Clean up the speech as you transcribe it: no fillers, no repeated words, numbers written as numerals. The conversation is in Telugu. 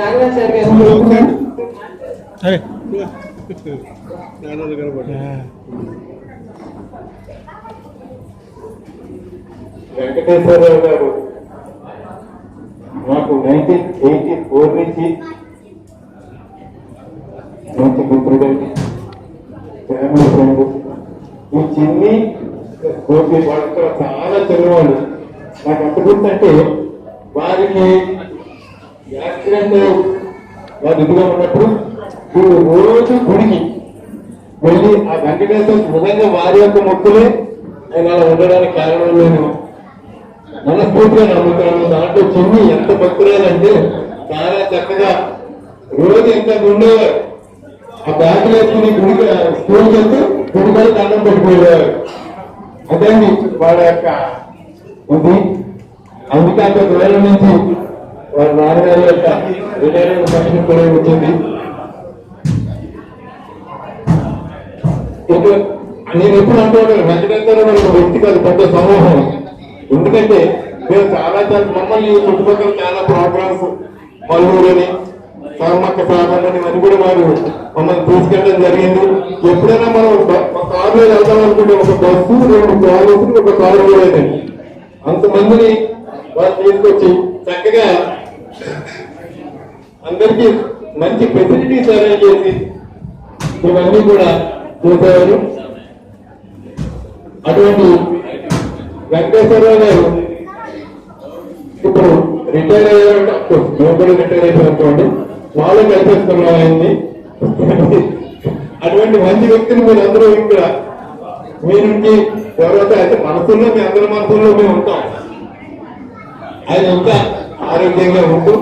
సరే వెంకటేశ్వరరావు గారు నాకు 1984 నుంచి మంచి మిత్రుడండి, ఫ్యామిలీ ఫ్రెండ్. ఈ చిన్ని గోపి వాళ్ళతో చాలా చిన్నవాళ్ళు. నాకు ఎంత గుర్తంటే వారికి యాక్సిడెంట్ వారు ఇదిగా ఉన్నప్పుడు రోజు గుడికి వెళ్ళి ఆ వెంకటేశ్వర నిజంగా వారి యొక్క మొక్కులే ఆయన అలా ఉండడానికి కారణం నేను మనస్ఫూర్తిగా నమ్ముతున్నాను. దాంట్లో చిన్ని ఎంత భక్తురాలంటే చాలా చక్కగా రోజు ఇంకా ఉండేవారు. ఆ బ్యాగ్ వేసుకుని గుడికి స్కూల్కి వెళ్తూ గుడికి దండం పెట్టుకునేవారు. అదండి వాళ్ళ యొక్క ఉంది. అందుకే అంత దూరం నుంచి వారి నాన్నగారి యొక్క రిటైర్మెంట్ ఫంక్షన్ కూడా వచ్చింది. నేను ఎప్పుడు అంటున్నాను వెంకటేశ్వర వ్యక్తి కాదు, పెద్ద సమూహం. ఎందుకంటే మేము చాలా మమ్మల్ని చుట్టుపక్కల చాలా ప్రోగ్రామ్స్ పల్లూరని సమ్మక్క సాగర్లని అని కూడా వారు మమ్మల్ని తీసుకెళ్ళడం జరిగింది. ఎప్పుడైనా మనం కారులో వెళ్దాం అనుకుంటే ఒక బస్సు 2 కార్లు ఒక కారు లేదండి. అంతమందిని వారు తీసుకొచ్చి చక్కగా అందరికీ మంచి ఫెసిలిటీస్ అరేంజ్ చేసి ఇవన్నీ కూడా చేసేవారు. అటువంటి వెంకటేశ్వరరావు గారు ఇప్పుడు రిటైర్ అయ్యారంటే మేము కూడా రిటైర్ అయిపోయింది, వాళ్ళు కల్పిస్తున్నాం ఆయన్ని. అటువంటి మంచి వ్యక్తిని మీరు అందరూ ఇక్కడ మీ నుంచి ఎవరైతే అయితే మనసుల్లో మీ అందరి మనసుల్లో మేము ఉంటాం. ఆయన ఇంకా ఆరోగ్యంగా ఉంటూ